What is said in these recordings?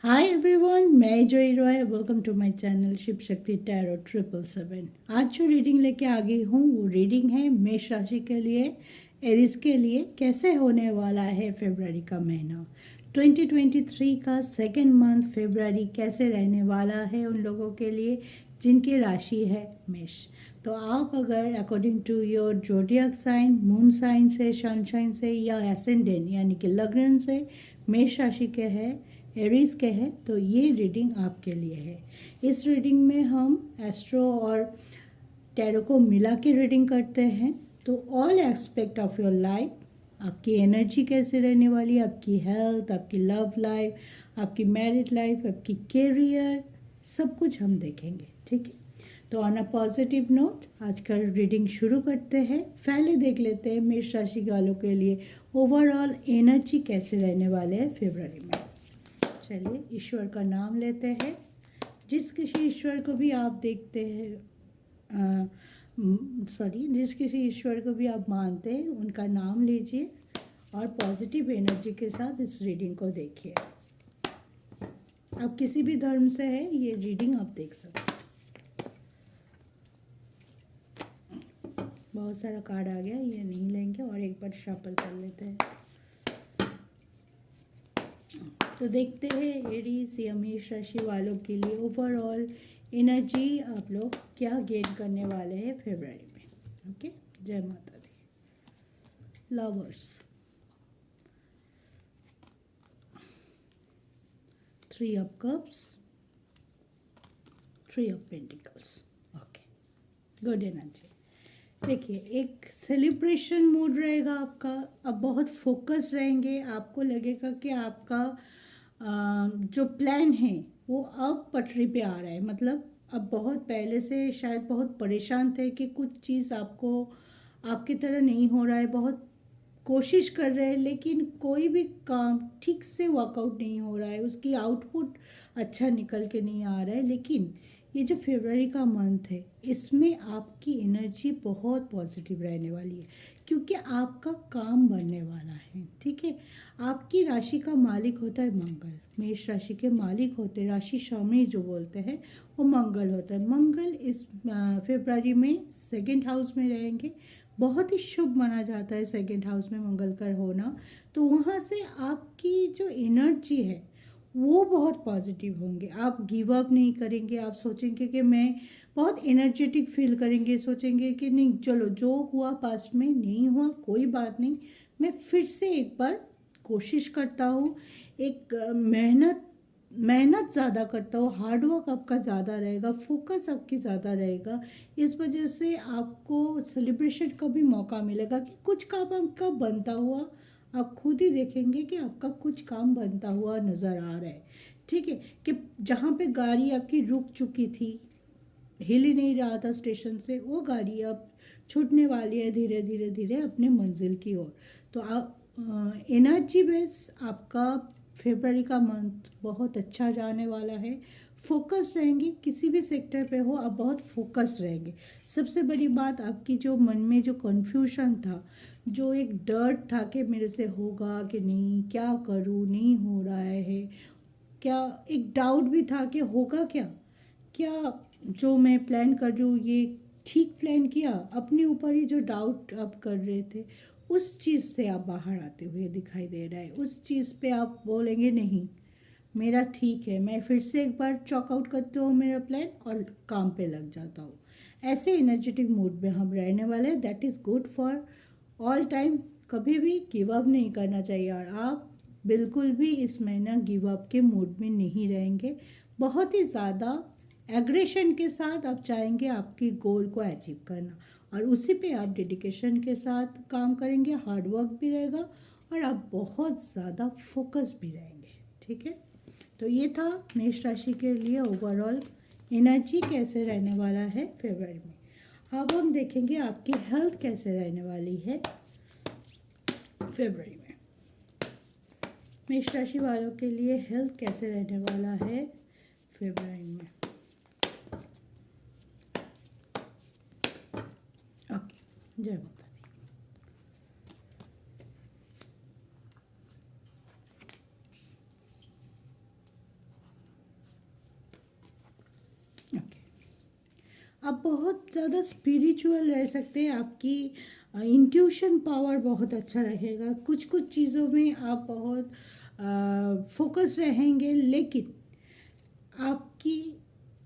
हाय everyone, मैं Joy Roy. Welcome to my channel Shiv Shakti tarot 777। आज जो रीडिंग लेके आ गई हूँ वो रीडिंग है मेष राशि के लिए, एरिस के लिए कैसे होने वाला है फरवरी का महीना। 2023 का सेकेंड मंथ फरवरी कैसे रहने वाला है उन लोगों के लिए जिनकी राशि है मेष। तो आप अगर according to your zodiac sign, moon sign से, सनशाइन से या एसेंडेंट यानी कि लग्न से मेष राशि के हैं, एरीज के हैं, तो ये रीडिंग आपके लिए है। इस रीडिंग में हम एस्ट्रो और टैरो को मिला के रीडिंग करते हैं। तो all aspect of your life, आपकी एनर्जी कैसे रहने वाली है, आपकी हेल्थ, आपकी लव लाइफ, आपकी मैरिड लाइफ, आपकी कैरियर, सब कुछ हम देखेंगे। ठीक है, तो ऑन अ पॉजिटिव नोट आज का रीडिंग शुरू करते हैं। पहले देख लेते हैं मेष राशि वालों के लिए ओवरऑल एनर्जी कैसे रहने वाले हैं फरवरी में। चलिए ईश्वर का नाम लेते हैं। जिस किसी ईश्वर को भी आप देखते हैं, जिस किसी ईश्वर को भी आप मानते हैं उनका नाम लीजिए और पॉजिटिव एनर्जी के साथ इस रीडिंग को देखिए। आप किसी भी धर्म से है ये रीडिंग आप देख सकते हैं। बहुत सारा कार्ड आ गया, ये नहीं लेंगे और एक बार शफल कर लेते हैं। तो देखते हैं एरीज या मेष राशि वालों के लिए ओवरऑल एनर्जी आप लोग क्या गेन करने वाले हैं फरवरी में। ओके, जय माता दी। Lovers, 3 of cups, 3 of pentacles. Okay, good energy. देखिए एक सेलिब्रेशन मूड रहेगा आपका। अब बहुत फोकस रहेंगे, आपको लगेगा कि आपका जो प्लान है वो अब पटरी पे आ रहा है। मतलब अब बहुत पहले से शायद बहुत परेशान थे कि कुछ चीज़ आपको आपकी तरह नहीं हो रहा है, बहुत कोशिश कर रहे हैं लेकिन कोई भी काम ठीक से वर्कआउट नहीं हो रहा है, उसकी आउटपुट अच्छा निकल के नहीं आ रहा है। लेकिन ये जो फरवरी का मंथ है इसमें आपकी एनर्जी बहुत पॉजिटिव रहने वाली है क्योंकि आपका काम बनने वाला है। ठीक है, आपकी राशि का मालिक होता है मंगल। मेष राशि के मालिक होते हैं, राशि स्वामी जो बोलते हैं वो मंगल होता है। मंगल इस फरवरी में सेकंड हाउस में रहेंगे। बहुत ही शुभ माना जाता है सेकंड हाउस में मंगल का होना। तो वहाँ से आपकी जो एनर्जी है वो बहुत पॉजिटिव होंगे। आप गिव अप नहीं करेंगे, आप सोचेंगे कि मैं बहुत एनर्जेटिक फील करेंगे, सोचेंगे कि नहीं चलो जो हुआ पास्ट में नहीं हुआ कोई बात नहीं, मैं फिर से एक बार कोशिश करता हूँ। एक मेहनत ज़्यादा करता हूँ, हार्डवर्क आपका ज़्यादा रहेगा, फोकस आपकी ज़्यादा रहेगा। इस वजह से आपको सेलिब्रेशन का भी मौका मिलेगा कि कुछ काम आपका बनता हुआ आप खुद ही देखेंगे कि आपका कुछ काम बनता हुआ नज़र आ रहा है। ठीक है, कि जहाँ पे गाड़ी आपकी रुक चुकी थी, हिल ही नहीं रहा था स्टेशन से, वो गाड़ी अब छूटने वाली है धीरे धीरे धीरे अपने मंजिल की ओर। तो आप एनर्जी बेस आपका फरवरी का मंथ बहुत अच्छा जाने वाला है। फोकस रहेंगे, किसी भी सेक्टर पे हो आप बहुत फोकस रहेंगे। सबसे बड़ी बात, आपकी जो मन में जो कन्फ्यूजन था, जो एक डर था कि मेरे से होगा कि नहीं, क्या करूँ, नहीं हो रहा है, क्या एक डाउट भी था कि होगा क्या, क्या जो मैं प्लान कर रही हूँ ये ठीक प्लान किया, अपने ऊपर ही जो डाउट आप कर रहे थे उस चीज़ से आप बाहर आते हुए दिखाई दे रहा है। उस चीज़ पे आप बोलेंगे नहीं मेरा ठीक है, मैं फिर से एक बार चॉकआउट करते हो मेरा प्लान और काम पे लग जाता हूँ। ऐसे एनर्जेटिक मूड में हम रहने वाले हैं। That is good for all time. कभी भी गिव अप नहीं करना चाहिए और आप बिल्कुल भी इस महीना गिव अप के मूड में नहीं रहेंगे। बहुत ही ज़्यादा एग्रेशन के साथ आप चाहेंगे आपकी गोल को अचीव करना और उसी पे आप डेडिकेशन के साथ काम करेंगे, हार्डवर्क भी रहेगा और आप बहुत ज़्यादा फोकस भी रहेंगे। ठीक है, तो ये था मेष राशि के लिए ओवरऑल एनर्जी कैसे रहने वाला है फरवरी में। अब हम देखेंगे आपकी हेल्थ कैसे रहने वाली है फरवरी में। मेष राशि वालों के लिए हेल्थ कैसे रहने वाला है फरवरी में। ओके, जय माता दी। आप बहुत ज़्यादा स्पिरिचुअल रह सकते हैं, आपकी इंट्यूशन पावर बहुत अच्छा रहेगा, कुछ कुछ चीज़ों में आप बहुत फोकस रहेंगे, लेकिन आपकी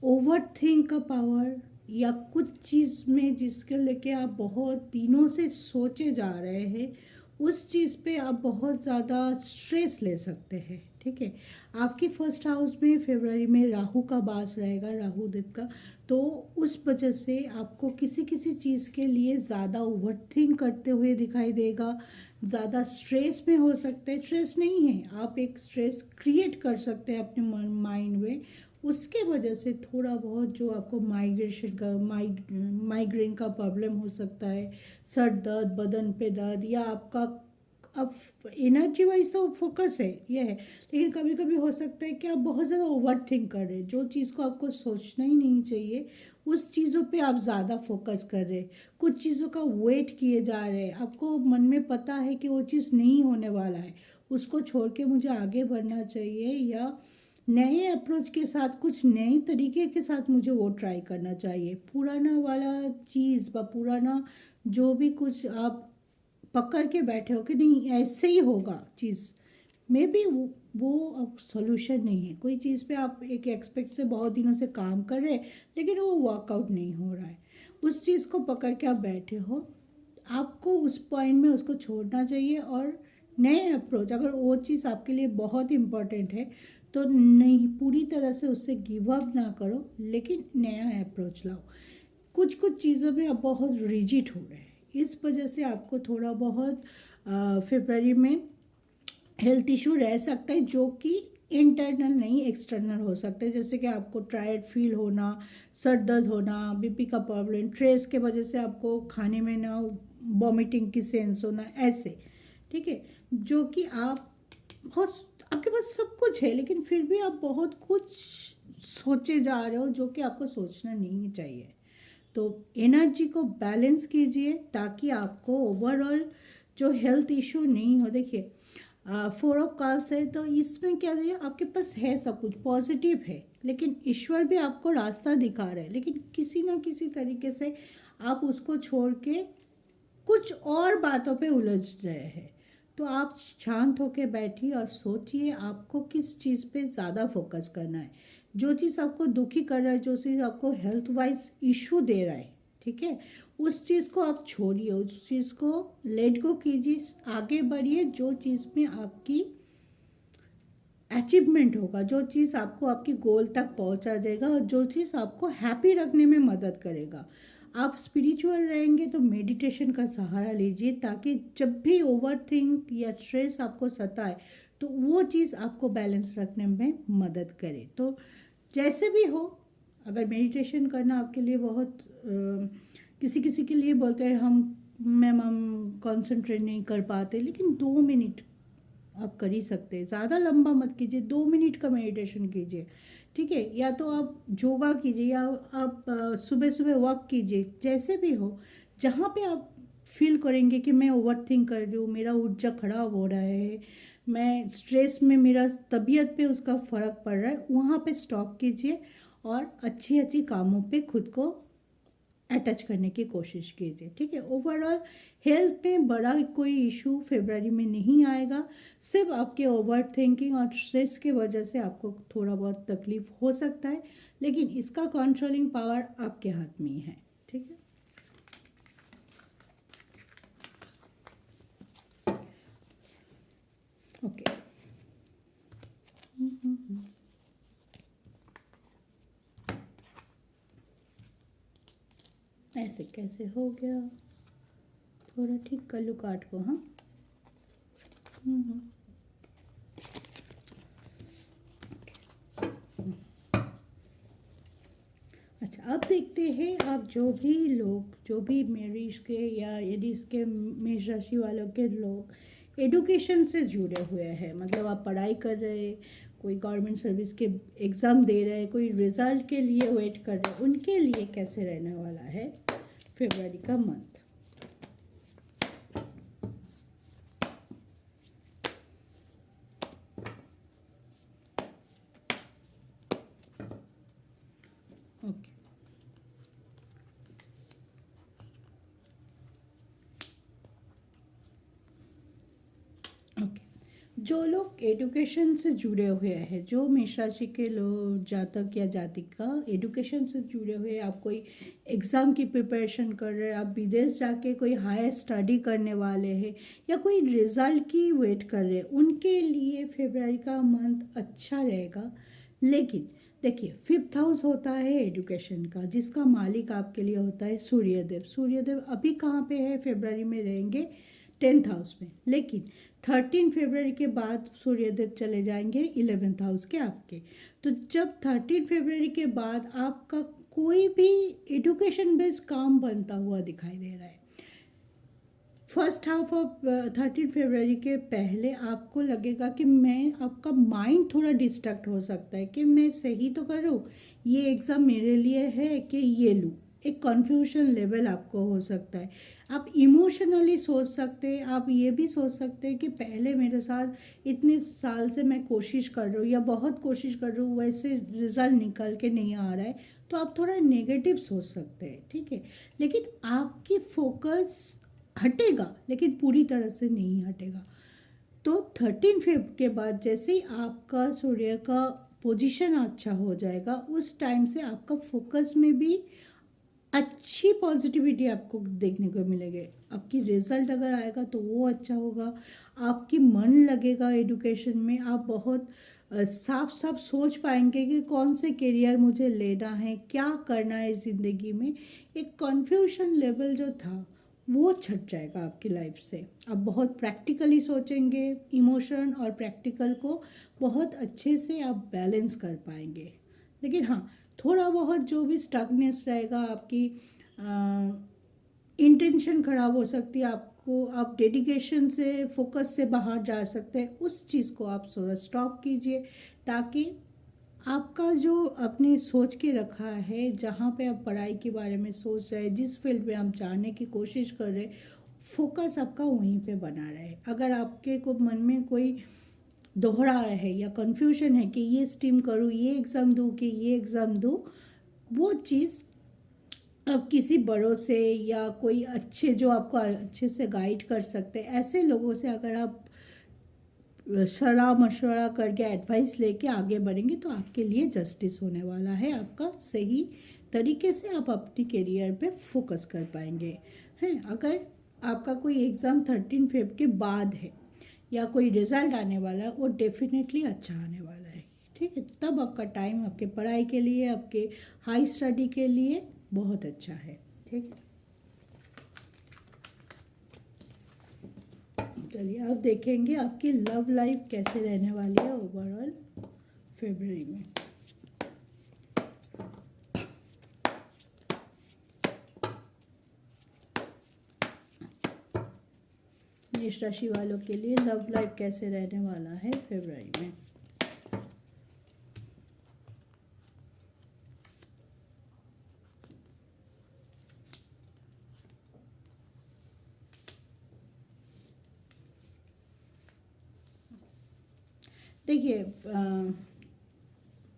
ओवर थिंक का पावर या कुछ चीज़ में जिसके लेके आप बहुत दिनों से सोचे जा रहे हैं, उस चीज़ पे आप बहुत ज़्यादा स्ट्रेस ले सकते हैं। ठीक है, आपकी फर्स्ट हाउस में फरवरी में राहु का वास रहेगा, राहु देव का, तो उस वजह से आपको किसी किसी चीज़ के लिए ज़्यादा ओवर थिंक करते हुए दिखाई देगा, ज़्यादा स्ट्रेस में हो सकते हैं। स्ट्रेस नहीं है, आप एक स्ट्रेस क्रिएट कर सकते हैं अपने माइंड में, उसके वजह से थोड़ा बहुत जो आपको माइग्रेन का प्रॉब्लम हो सकता है, सर दर्द, बदन पे दर्द, या आपका अब एनर्जी वाइज तो फोकस है ये है, लेकिन कभी कभी हो सकता है कि आप बहुत ज़्यादा ओवर थिंक कर रहे हैं, जो चीज़ को आपको सोचना ही नहीं चाहिए उस चीज़ों पे आप ज़्यादा फोकस कर रहे हैं, कुछ चीज़ों का वेट किए जा रहे हैं, आपको मन में पता है कि वो चीज़ नहीं होने वाला है, उसको छोड़ के मुझे आगे बढ़ना चाहिए, या नए अप्रोच के साथ कुछ नए तरीके के साथ मुझे वो ट्राई करना चाहिए। पुराना वाला चीज़ व पुराना जो भी कुछ आप पकड़ के बैठे हो कि नहीं ऐसे ही होगा चीज़, मे बी वो अब सोल्यूशन नहीं है। कोई चीज़ पे आप एक एक्सपेक्ट से बहुत दिनों से काम कर रहे हैं, लेकिन वो वर्कआउट नहीं हो रहा है, उस चीज़ को पकड़ के आप बैठे हो, आपको उस पॉइंट में उसको छोड़ना चाहिए और नए अप्रोच, अगर वो चीज़ आपके लिए बहुत इम्पोर्टेंट है तो नहीं, पूरी तरह से उससे गिव अप ना करो, लेकिन नया अप्रोच लाओ। कुछ कुछ चीज़ों में आप बहुत रिजिड हो रहे हैं, इस वजह से आपको थोड़ा बहुत फरवरी में हेल्थ इशू रह सकता है, जो कि इंटरनल नहीं एक्सटर्नल हो सकता है, जैसे कि आपको टायर्ड फील होना, सर दर्द होना, बीपी का प्रॉब्लम, स्ट्रेस के वजह से आपको खाने में ना वॉमिटिंग की सेंस होना, ऐसे। ठीक है, जो कि आप बहुत, आपके पास सब कुछ है लेकिन फिर भी आप बहुत कुछ सोचे जा रहे हो जो कि आपको सोचना नहीं चाहिए। तो एनर्जी को बैलेंस कीजिए ताकि आपको ओवरऑल जो हेल्थ इशू नहीं हो। देखिए, 4 ऑफ कप्स है तो इसमें क्या है, आपके पास है सब कुछ पॉजिटिव है, लेकिन ईश्वर भी आपको रास्ता दिखा रहा है, लेकिन किसी ना किसी तरीके से आप उसको छोड़ के कुछ और बातों पे उलझ रहे हैं। तो आप शांत होकर बैठिए और सोचिए आपको किस चीज़ पे ज़्यादा फोकस करना है। जो चीज़ आपको दुखी कर रहा है, जो चीज़ आपको हेल्थ वाइज इशू दे रहा है, ठीक है, उस चीज़ को आप छोड़िए, उस चीज़ को लेट गो कीजिए, आगे बढ़िए। जो चीज़ में आपकी अचीवमेंट होगा, जो चीज़ आपको आपकी गोल तक पहुंचा देगा और जो चीज़ आपको हैप्पी रखने में मदद करेगा। आप स्पिरिचुअल रहेंगे तो मेडिटेशन का सहारा लीजिए, ताकि जब भी ओवर थिंक या स्ट्रेस आपको सताए तो वो चीज़ आपको बैलेंस रखने में मदद करे। तो जैसे भी हो, अगर मेडिटेशन करना आपके लिए बहुत किसी किसी के लिए बोलते हैं हम कंसंट्रेट नहीं कर पाते, लेकिन 2 मिनट आप कर ही सकते हैं, ज़्यादा लंबा मत कीजिए, 2 मिनट का मेडिटेशन कीजिए। ठीक है, या तो आप योगा कीजिए, या आप सुबह सुबह वॉक कीजिए, जैसे भी हो, जहाँ पे आप फील करेंगे कि मैं ओवर थिंक कर रही हूँ, मेरा ऊर्जा खराब हो रहा है, मैं स्ट्रेस में, मेरा तबीयत पे उसका फ़र्क पड़ रहा है, वहाँ पे स्टॉप कीजिए और अच्छी अच्छी कामों पे खुद को अटैच करने की कोशिश कीजिए। ठीक है, ओवरऑल हेल्थ में बड़ा कोई इशू फरवरी में नहीं आएगा, सिर्फ आपके ओवर थिंकिंग और स्ट्रेस की वजह से आपको थोड़ा बहुत तकलीफ हो सकता है, लेकिन इसका कंट्रोलिंग पावर आपके हाथ में ही है। ठीक है, ओके। ऐसे कैसे हो गया, थोड़ा ठीक कर लो काट को। हाँ, अच्छा, अब देखते हैं आप जो भी लोग, जो भी मेष के या यदि इसके मेष राशि वालों के लोग एडुकेशन से जुड़े हुए हैं, मतलब आप पढ़ाई कर रहे, कोई गवर्नमेंट सर्विस के एग्ज़ाम दे रहे हैं, कोई रिज़ल्ट के लिए वेट कर रहे हैं, उनके लिए कैसे रहने वाला है फरवरी का मंथ। ओके, जो लोग एजुकेशन से जुड़े हुए हैं, जो मेष राशि के लोग, जातक या जातिका एजुकेशन से जुड़े हुए, आप कोई एग्ज़ाम की प्रिपरेशन कर रहे हैं, आप विदेश जाके कोई हायर स्टडी करने वाले हैं या कोई रिज़ल्ट की वेट कर रहे हैं, उनके लिए फरवरी का मंथ अच्छा रहेगा। लेकिन देखिए, 5th हाउस होता है एजुकेशन का, जिसका मालिक आपके लिए होता है सूर्यदेव। सूर्यदेव अभी कहाँ पे है, फरवरी में रहेंगे 10th हाउस में। लेकिन 13 फरवरी के बाद सूर्यदेव चले जाएंगे 11th हाउस के आपके। तो जब 13 फरवरी के बाद आपका कोई भी एजुकेशन बेस्ड काम बनता हुआ दिखाई दे रहा है, फर्स्ट हाफ ऑफ 13 फरवरी के पहले आपको लगेगा कि मैं, आपका माइंड थोड़ा डिस्ट्रैक्ट हो सकता है कि मैं सही तो कर रहा हूँ, ये एग्ज़ाम मेरे लिए है कि ये लूँ। एक कन्फ्यूजन लेवल आपको हो सकता है। आप इमोशनली सोच सकते हैं, आप ये भी सोच सकते हैं कि पहले मेरे साथ इतने साल से मैं कोशिश कर रहा हूँ या बहुत कोशिश कर रहा हूँ, वैसे रिज़ल्ट निकल के नहीं आ रहा है, तो आप थोड़ा नेगेटिव सोच सकते हैं, ठीक है। लेकिन आपकी फोकस हटेगा, लेकिन पूरी तरह से नहीं हटेगा। तो 13 फेब के बाद जैसे ही आपका सूर्य का पोजीशन अच्छा हो जाएगा, उस टाइम से आपका फोकस में भी अच्छी पॉजिटिविटी आपको देखने को मिलेगी। आपकी रिजल्ट अगर आएगा तो वो अच्छा होगा, आपकी मन लगेगा एजुकेशन में, आप बहुत साफ साफ सोच पाएंगे कि कौन से करियर मुझे लेना है, क्या करना है ज़िंदगी में। एक कन्फ्यूजन लेवल जो था वो छट जाएगा आपकी लाइफ से। आप बहुत प्रैक्टिकली सोचेंगे, इमोशन और प्रैक्टिकल को बहुत अच्छे से आप बैलेंस कर पाएंगे। लेकिन हाँ, थोड़ा बहुत जो भी स्टकनेस रहेगा, आपकी इंटेंशन ख़राब हो सकती है, आपको, आप डेडिकेशन से, फोकस से बाहर जा सकते हैं, उस चीज़ को आप थोड़ा स्टॉप कीजिए, ताकि आपका जो आपने सोच के रखा है, जहाँ पे आप पढ़ाई के बारे में सोच रहे हैं, जिस फील्ड में आप जाने की कोशिश कर रहे हैं, फोकस आपका वहीं पे बना रहे। अगर आपके को मन में कोई दोहरा है या कन्फ्यूजन है कि ये स्ट्रीम करूँ, ये एग्ज़ाम दूँ कि ये एग्ज़ाम दूँ, वो चीज़ अब किसी बड़ों से या कोई अच्छे जो आपको अच्छे से गाइड कर सकते हैं, ऐसे लोगों से अगर आप सलाह मशवरा करके एडवाइस लेके आगे बढ़ेंगे तो आपके लिए जस्टिस होने वाला है। आपका सही तरीके से आप अपने करियर पे फोकस कर पाएंगे हैं। अगर आपका कोई एग्ज़ाम 13 फेब के बाद है या कोई रिज़ल्ट आने वाला है, वो डेफिनेटली अच्छा आने वाला है, ठीक है। तब आपका टाइम आपके पढ़ाई के लिए, आपके हाई स्टडी के लिए बहुत अच्छा है, ठीक है। चलिए अब देखेंगे आपकी लव लाइफ कैसे रहने वाली है ओवरऑल फरवरी में। मेष राशि वालों के लिए लव लाइफ कैसे रहने वाला है फरवरी में। देखिए,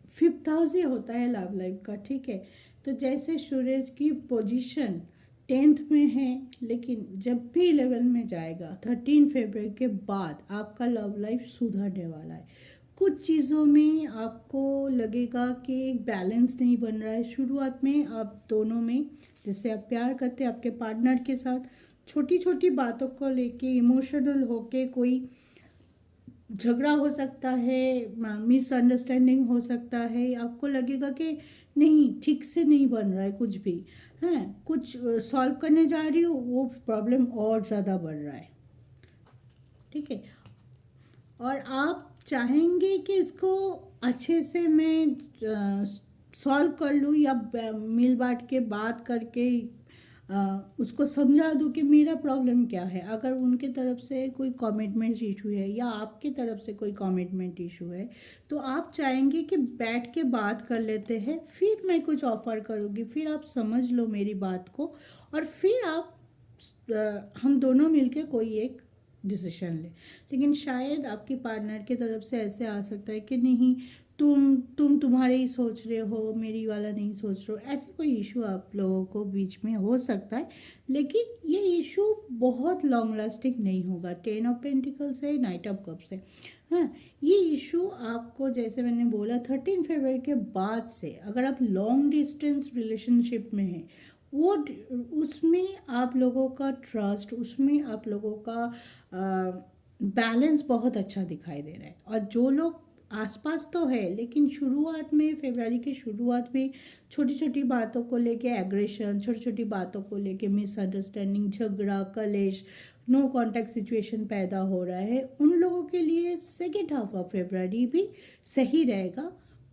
5th हाउस ही होता है लव लाइफ का, ठीक है। तो जैसे सूरज की पोजीशन 10th में है, लेकिन जब भी 11 में जाएगा 13 फरवरी के बाद आपका लव लाइफ सुधरने वाला है। कुछ चीज़ों में आपको लगेगा कि एक बैलेंस नहीं बन रहा है। शुरुआत में आप दोनों में, जिससे आप प्यार करते हैं, आपके पार्टनर के साथ छोटी छोटी बातों को लेके इमोशनल होके कोई झगड़ा हो सकता है, मिसअंडरस्टैंडिंग हो सकता है, आपको लगेगा कि नहीं, ठीक से नहीं बन रहा है कुछ भी, हैं, कुछ सॉल्व करने जा रही हो, वो प्रॉब्लम और ज़्यादा बढ़ रहा है, ठीक है। और आप चाहेंगे कि इसको अच्छे से मैं सॉल्व कर लूँ या मिल बांट के बात करके उसको समझा दूँ कि मेरा प्रॉब्लम क्या है। अगर उनके तरफ से कोई कमिटमेंट इशू है या आपकी तरफ से कोई कमिटमेंट इशू है, तो आप चाहेंगे कि बैठ के बात कर लेते हैं, फिर मैं कुछ ऑफ़र करूँगी, फिर आप समझ लो मेरी बात को, और फिर आप हम दोनों मिलके कोई एक डिसीजन ले। लेकिन शायद आपकी पार्टनर की तरफ से ऐसे आ सकता है कि नहीं, तुम्हारे ही सोच रहे हो, मेरी वाला नहीं सोच रहे हो, ऐसे कोई इशू आप लोगों को बीच में हो सकता है। लेकिन ये इशू बहुत लॉन्ग लास्टिंग नहीं होगा। 10 ऑफ पेंटिकल्स है, नाइट ऑफ कप्स है। हाँ, ये इशू आपको जैसे मैंने बोला 13 फरवरी के बाद से अगर आप लॉन्ग डिस्टेंस रिलेशनशिप में हैं, वो उसमें आप लोगों का ट्रस्ट, उसमें आप लोगों का बैलेंस बहुत अच्छा दिखाई दे रहा है। और जो लोग आसपास तो है, लेकिन शुरुआत में, फरवरी के शुरुआत में छोटी छोटी बातों को लेके एग्रेशन, छोटी छोटी बातों को लेके मिसअंडरस्टैंडिंग, झगड़ा, कलेश, नो कांटेक्ट सिचुएशन पैदा हो रहा है, उन लोगों के लिए सेकेंड हाफ ऑफ फरवरी भी सही रहेगा।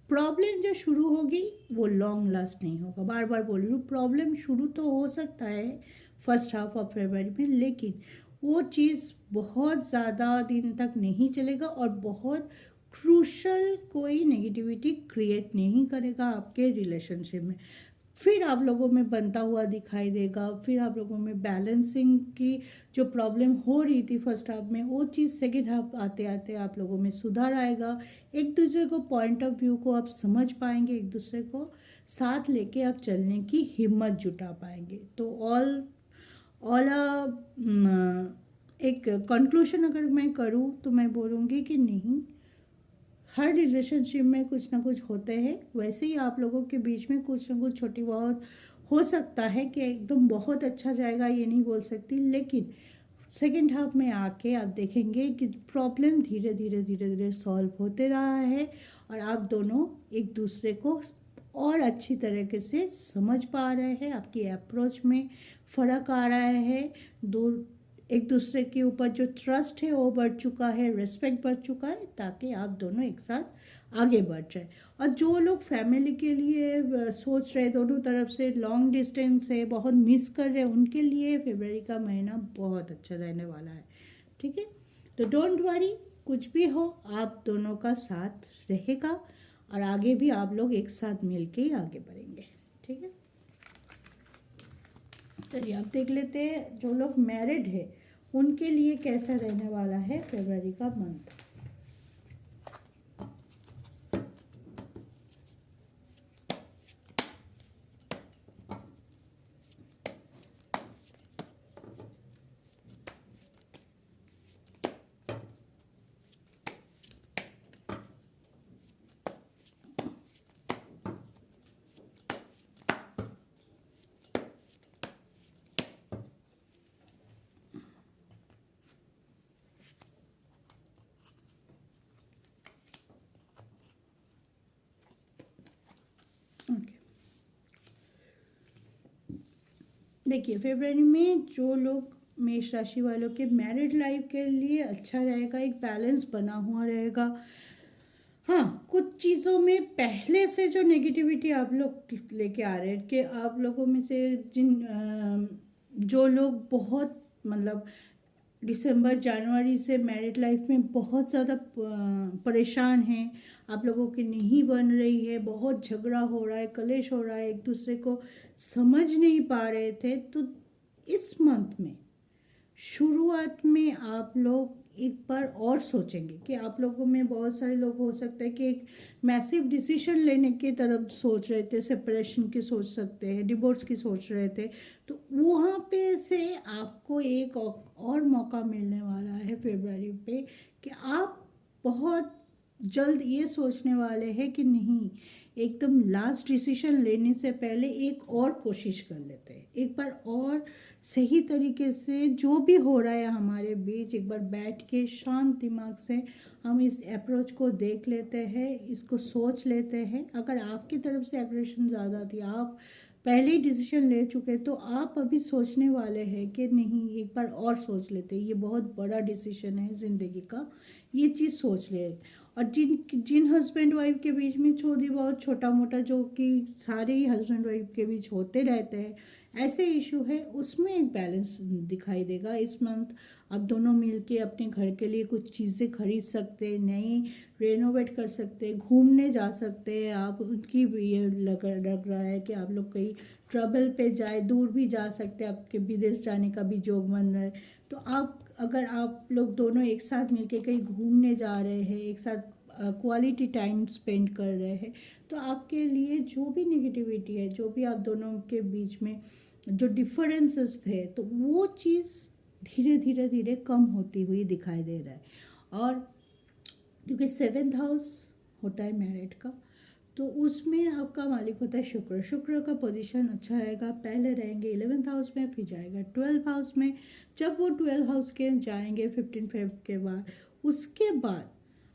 प्रॉब्लम जो शुरू होगी वो लॉन्ग लास्ट नहीं होगा। बार बार बोल रही हूँ, प्रॉब्लम शुरू तो हो सकता है फर्स्ट हाफ ऑफ फरवरी में, लेकिन वो चीज़ बहुत ज़्यादा दिन तक नहीं चलेगा और बहुत क्रूशल कोई नेगेटिविटी क्रिएट नहीं करेगा आपके रिलेशनशिप में। फिर आप लोगों में बनता हुआ दिखाई देगा, फिर आप लोगों में बैलेंसिंग की जो प्रॉब्लम हो रही थी फर्स्ट हाफ में, वो चीज़ सेकेंड हाफ आते आते आप लोगों में सुधार आएगा। एक दूसरे को पॉइंट ऑफ व्यू को आप समझ पाएंगे, एक दूसरे को साथ लेके आप चलने की हिम्मत जुटा पाएंगे। तो ऑल एक कंक्लूशन अगर मैं करूँ तो मैं बोलूँगी कि नहीं, हर रिलेशनशिप में कुछ ना कुछ होते हैं। वैसे ही आप लोगों के बीच में कुछ ना कुछ छोटी बहुत हो सकता है कि एकदम बहुत अच्छा जाएगा, ये नहीं बोल सकती, लेकिन सेकेंड हाफ में आके आप देखेंगे कि प्रॉब्लम धीरे धीरे धीरे धीरे सॉल्व होते रहा है और आप दोनों एक दूसरे को और अच्छी तरीके से समझ पा रहे हैं। आपकी अप्रोच में फ़र्क आ रहा है, दो एक दूसरे के ऊपर जो ट्रस्ट है वो बढ़ चुका है, रिस्पेक्ट बढ़ चुका है, ताकि आप दोनों एक साथ आगे बढ़ जाए। और जो लोग फैमिली के लिए सोच रहे, दोनों तरफ से लॉन्ग डिस्टेंस है, बहुत मिस कर रहे हैं, उनके लिए फरवरी का महीना बहुत अच्छा रहने वाला है। ठीक है, तो डोंट वरी, कुछ भी हो आप दोनों का साथ रहेगा और आगे भी आप लोग एक साथ मिल के ही आगे बढ़ेंगे। ठीक है, चलिए अब देख लेते हैं जो लोग मैरिड है उनके लिए कैसा रहने वाला है फरवरी का मंथ। ओके, देखिए फरवरी में जो लोग मेष राशि वालों के मैरिड लाइफ के लिए अच्छा रहेगा, एक बैलेंस बना हुआ रहेगा। हाँ, कुछ चीज़ों में पहले से जो नेगेटिविटी आप लोग लेके आ रहे हैं कि आप लोगों में से जो लोग बहुत मतलब दिसंबर जनवरी से मैरिड लाइफ में बहुत ज़्यादा परेशान हैं, आप लोगों की नहीं बन रही है, बहुत झगड़ा हो रहा है, कलेश हो रहा है, एक दूसरे को समझ नहीं पा रहे थे, तो इस मंथ में शुरुआत में आप लोग एक बार और सोचेंगे कि आप लोगों में बहुत सारे लोग हो सकता है कि एक मैसिव डिसीजन लेने की तरफ सोच रहे थे, सेपरेशन की सोच सकते हैं, डिवोर्स की सोच रहे थे, तो वहाँ पे से आपको एक और मौका मिलने वाला है फरवरी पे कि आप बहुत जल्द ये सोचने वाले हैं कि नहीं, एकदम लास्ट डिसीजन लेने से पहले एक और कोशिश कर लेते हैं, एक बार और सही तरीके से जो भी हो रहा है हमारे बीच एक बार बैठ के शांत दिमाग से हम इस अप्रोच को देख लेते हैं, इसको सोच लेते हैं। अगर आपकी तरफ से एग्रेशन ज़्यादा थी, आप पहले ही डिसीजन ले चुके, तो आप अभी सोचने वाले हैं कि नहीं एक बार और सोच लेते, ये बहुत बड़ा डिसीजन है ज़िंदगी का, ये चीज़ सोच ले। और जिन जिन हस्बैंड वाइफ के बीच में थोड़ी बहुत छोटा मोटा, जो कि सारे ही हस्बैंड वाइफ के बीच होते रहते हैं, ऐसे इशू है, उसमें एक बैलेंस दिखाई देगा इस मंथ। आप दोनों मिलके अपने घर के लिए कुछ चीज़ें खरीद सकते हैं, नई रेनोवेट कर सकते हैं, घूमने जा सकते हैं आप, उनकी भी ये लग रहा है कि आप लोग कहीं ट्रैवल पे जाए, दूर भी जा सकते हैं, आपके विदेश जाने का भी योग बन रहा है। तो आप अगर आप लोग दोनों एक साथ मिलके कहीं घूमने जा रहे हैं, एक साथ क्वालिटी टाइम स्पेंड कर रहे हैं, तो आपके लिए जो भी नेगेटिविटी है, जो भी आप दोनों के बीच में जो डिफरेंसेस थे, तो वो चीज़ धीरे धीरे धीरे कम होती हुई दिखाई दे रहा है। और क्योंकि 7th हाउस होता है मैरिड का, तो उसमें आपका मालिक होता है शुक्र। शुक्र का पोजीशन अच्छा रहेगा, पहले रहेंगे 11th हाउस में, फिर जाएगा 12th हाउस में। जब वो 12th हाउस के जाएंगे 15 फेब के बाद, उसके बाद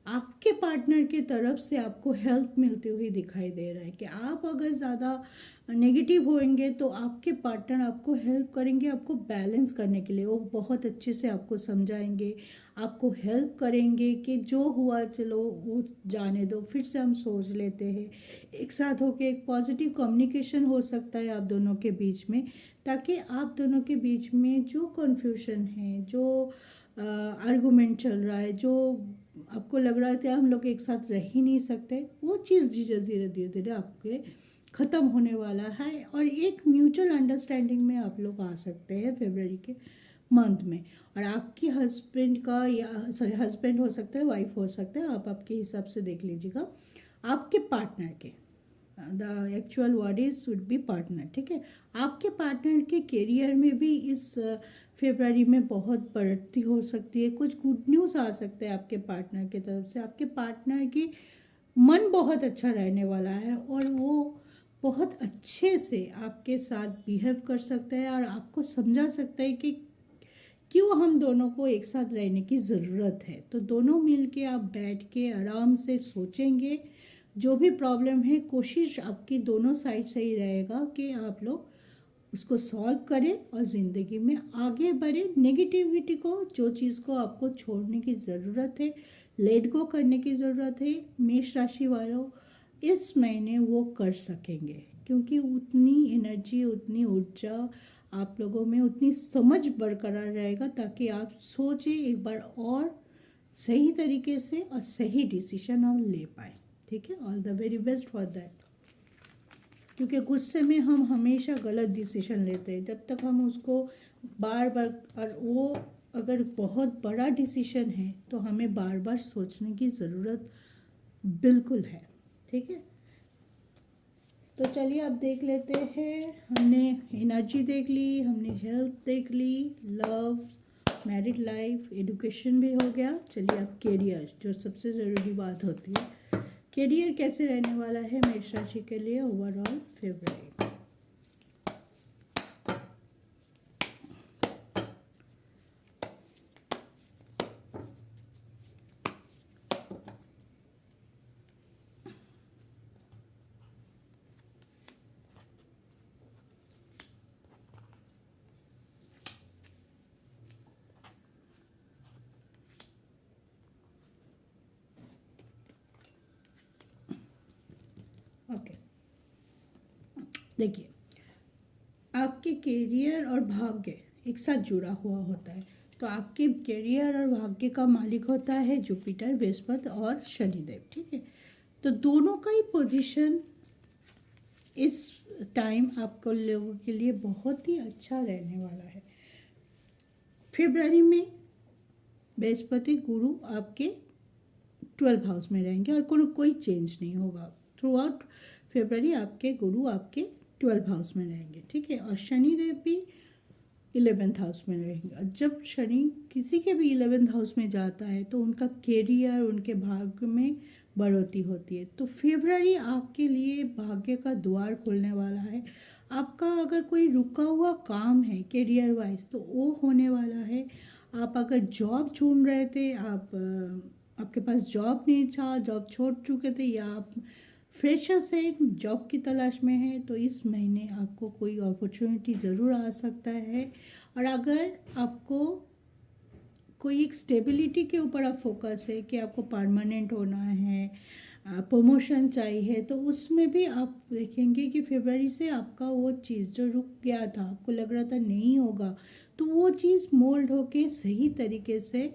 आपके पार्टनर की तरफ से आपको हेल्प मिलती हुई दिखाई दे रहा है कि आप अगर ज़्यादा नेगेटिव होंगे तो आपके पार्टनर आपको हेल्प करेंगे, आपको बैलेंस करने के लिए। वो बहुत अच्छे से आपको समझाएंगे, आपको हेल्प करेंगे कि जो हुआ चलो वो जाने दो, फिर से हम सोच लेते हैं। एक साथ होकर एक पॉजिटिव कम्युनिकेशन हो सकता है आप दोनों के बीच में, ताकि आप दोनों के बीच में जो कन्फ्यूजन है, जो आर्गुमेंट चल रहा है, जो आपको लग रहा है कि हम लोग एक साथ रह ही नहीं सकते, वो चीज़ धीरे धीरे धीरे धीरे आपके ख़त्म होने वाला है। और एक म्यूचुअल अंडरस्टैंडिंग में आप लोग आ सकते हैं फरवरी के मंथ में। और आपकी हस्बैंड का, या सॉरी हस्बैंड हो सकता है, वाइफ हो सकता है, आप आपके हिसाब से देख लीजिएगा। आपके पार्टनर के, the actual word is would be partner, ठीक है। आपके पार्टनर के करियर में भी इस फरवरी में बहुत बढ़ती हो सकती है, कुछ गुड न्यूज़ आ सकते हैं आपके पार्टनर की तरफ से। आपके पार्टनर की मन बहुत अच्छा रहने वाला है और वो बहुत अच्छे से आपके साथ बिहेव कर सकता है और आपको समझा सकता है कि क्यों हम दोनों को एक साथ रहने की ज़रूरत है। तो दोनों मिल के आप बैठ के आराम से सोचेंगे, जो भी प्रॉब्लम है कोशिश आपकी दोनों साइड से ही रहेगा कि आप लोग उसको सॉल्व करें और ज़िंदगी में आगे बढ़े। नेगेटिविटी को, जो चीज़ को आपको छोड़ने की ज़रूरत है, लेट गो करने की ज़रूरत है, मेष राशि वालों इस महीने वो कर सकेंगे, क्योंकि उतनी एनर्जी, उतनी ऊर्जा आप लोगों में, उतनी समझ बरकरार रहेगा, ताकि आप सोचें एक बार और सही तरीके से और सही डिसीजन आप ले पाए, ठीक है। All the very best for that. क्योंकि गुस्से में हम हमेशा गलत डिसीजन लेते हैं, जब तक हम उसको बार बार, और वो अगर बहुत बड़ा डिसीजन है तो हमें बार बार सोचने की ज़रूरत बिल्कुल है, ठीक है। तो चलिए अब देख लेते हैं, हमने एनर्जी देख ली, हमने हेल्थ देख ली, लव, मैरिड लाइफ, एजुकेशन भी हो गया। चलिए अब कैरियर, जो सबसे ज़रूरी बात होती है, कैरियर कैसे रहने वाला है मेष राशि के लिए ओवरऑल फरवरी। ओके, देखिए आपके कैरियर और भाग्य एक साथ जुड़ा हुआ होता है। तो आपके कैरियर और भाग्य का मालिक होता है जुपिटर, बृहस्पति और शनिदेव, ठीक है। तो दोनों का ही पोजीशन इस टाइम आपको लोगों के लिए बहुत ही अच्छा रहने वाला है। फरवरी में बृहस्पति गुरु आपके 12th हाउस में रहेंगे और कोई चेंज नहीं होगा थ्रू आउट फरवरी। आपके गुरु आपके 12th हाउस में रहेंगे, ठीक है। और शनिदेव भी 11th हाउस में रहेंगे। और जब शनि किसी के भी 11th हाउस में जाता है तो उनका कैरियर, उनके भाग्य में बढ़ोतरी होती है। तो फरवरी आपके लिए भाग्य का द्वार खोलने वाला है। आपका अगर कोई रुका हुआ काम है कैरियर वाइज तो वो होने वाला है। आप अगर जॉब ढूंढ रहे थे, आपके पास जॉब नहीं था, जॉब छोड़ चुके थे, या आप फ्रेशर से जॉब की तलाश में है, तो इस महीने आपको कोई अपॉर्चुनिटी ज़रूर आ सकता है। और अगर आपको कोई एक स्टेबिलिटी के ऊपर आप फोकस है कि आपको परमानेंट होना है, प्रमोशन चाहिए, तो उसमें भी आप देखेंगे कि फरवरी से आपका वो चीज़ जो रुक गया था, आपको लग रहा था नहीं होगा, तो वो चीज़ मोल्ड होके सही तरीके से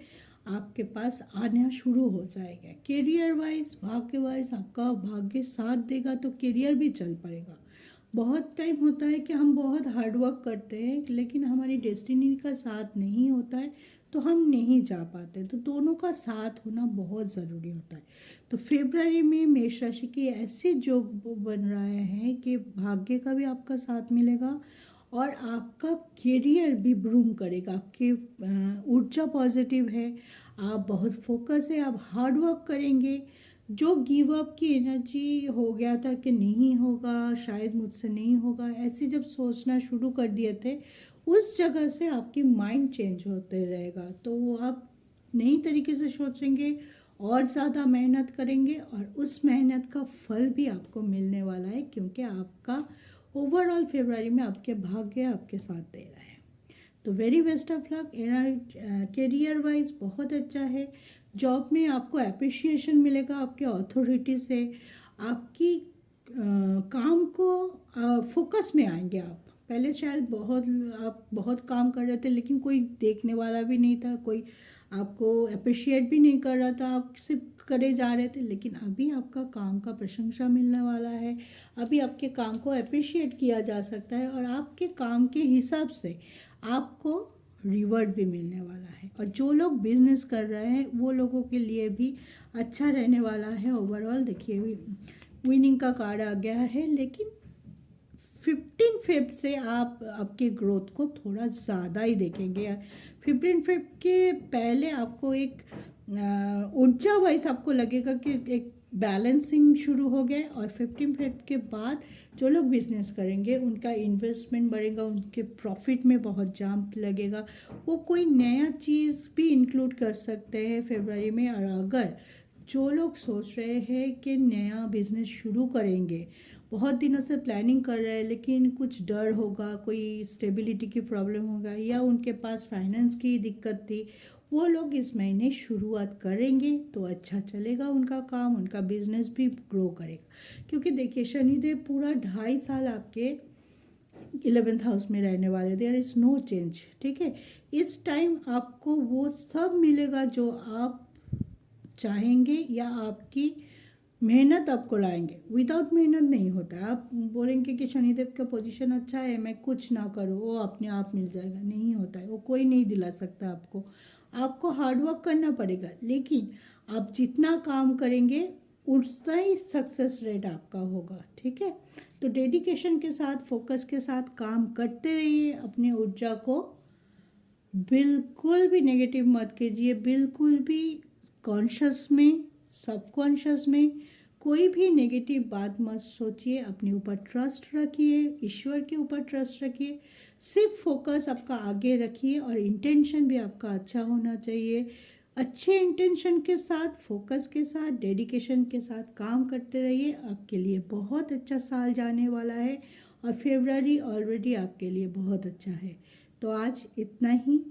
आपके पास आना शुरू हो जाएगा। करियर वाइज, भाग्य वाइज आपका भाग्य साथ देगा तो करियर भी चल पड़ेगा। बहुत टाइम होता है कि हम बहुत हार्ड वर्क करते हैं लेकिन हमारी डेस्टिनी का साथ नहीं होता है तो हम नहीं जा पाते, तो दोनों का साथ होना बहुत ज़रूरी होता है। तो फरवरी में मेष राशि की ऐसे योग बन रहे हैं कि भाग्य का भी आपका साथ मिलेगा और आपका करियर भी ब्रूम करेगा। आपकी ऊर्जा पॉजिटिव है, आप बहुत फोकस है, आप हार्ड वर्क करेंगे। जो गिव अप की एनर्जी हो गया था कि नहीं होगा, शायद मुझसे नहीं होगा, ऐसे जब सोचना शुरू कर दिए थे, उस जगह से आपकी माइंड चेंज होते रहेगा। तो वो आप नई तरीके से सोचेंगे और ज़्यादा मेहनत करेंगे और उस मेहनत का फल भी आपको मिलने वाला है, क्योंकि आपका ओवरऑल फरवरी में आपके भाग्य आपके साथ दे रहा है। तो very best of luck. Career wise बहुत अच्छा है। जॉब में आपको अप्रिशिएशन मिलेगा आपके अथॉरिटी से। आपकी काम को फोकस में आएंगे आप। पहले शायद आप बहुत काम कर रहे थे लेकिन कोई देखने वाला भी नहीं था, कोई आपको अप्रिशिएट भी नहीं कर रहा था, आप सिर्फ करे जा रहे थे। लेकिन अभी आपका काम का प्रशंसा मिलने वाला है, अभी आपके काम को अप्रिशिएट किया जा सकता है और आपके काम के हिसाब से आपको रिवॉर्ड भी मिलने वाला है। और जो लोग बिजनेस कर रहे हैं वो लोगों के लिए भी अच्छा रहने वाला है। ओवरऑल देखिए विनिंग का कार्ड आ गया है, लेकिन 15 फेब से आप आपके ग्रोथ को थोड़ा ज़्यादा ही देखेंगे। 15 फेब के पहले आपको एक ऊर्जा वाइज आपको लगेगा कि एक बैलेंसिंग शुरू हो गया, और 15 फेब के बाद जो लोग बिजनेस करेंगे उनका इन्वेस्टमेंट बढ़ेगा, उनके प्रॉफिट में बहुत जंप लगेगा। वो कोई नया चीज़ भी इंक्लूड कर सकते हैं फरवरी में। और अगर जो लोग सोच रहे हैं कि नया बिजनेस शुरू करेंगे, बहुत दिनों से प्लानिंग कर रहे हैं लेकिन कुछ डर होगा, कोई स्टेबिलिटी की प्रॉब्लम होगा या उनके पास फाइनेंस की दिक्कत थी, वो लोग इस महीने शुरुआत करेंगे तो अच्छा चलेगा उनका काम, उनका बिजनेस भी ग्रो करेगा। क्योंकि देखिए शनिदेव पूरा 2.5 साल आपके 11th हाउस में रहने वाले, देयर इज़ नो चेंज। ठीक है, इस टाइम आपको वो सब मिलेगा जो आप चाहेंगे या आपकी मेहनत आपको लाएंगे। विदाउट मेहनत नहीं होता। आप बोलेंगे कि शनिदेव का पोजीशन अच्छा है, मैं कुछ ना करूँ, वो अपने आप मिल जाएगा, नहीं होता है। वो कोई नहीं दिला सकता आपको। आपको हार्डवर्क करना पड़ेगा, लेकिन आप जितना काम करेंगे उतना ही सक्सेस रेट आपका होगा। ठीक है, तो डेडिकेशन के साथ, फोकस के साथ काम करते रहिए। अपनी ऊर्जा को बिल्कुल भी नेगेटिव मत कीजिए, बिल्कुल भी कॉन्शियस में, सबकॉन्शियस में कोई भी नेगेटिव बात मत सोचिए। अपने ऊपर ट्रस्ट रखिए, ईश्वर के ऊपर ट्रस्ट रखिए। सिर्फ फोकस आपका आगे रखिए और इंटेंशन भी आपका अच्छा होना चाहिए। अच्छे इंटेंशन के साथ, फोकस के साथ, डेडिकेशन के साथ काम करते रहिए। आपके लिए बहुत अच्छा साल जाने वाला है और फरवरी ऑलरेडी आपके लिए बहुत अच्छा है। तो आज इतना ही।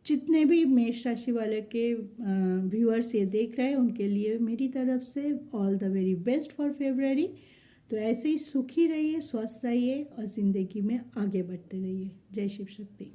जितने भी मेष राशि वाले के व्यूअर्स ये देख रहे हैं उनके लिए मेरी तरफ से all the very best for February. तो ऐसे ही सुखी रहिए, स्वस्थ रहिए और ज़िंदगी में आगे बढ़ते रहिए। जय शिव शक्ति।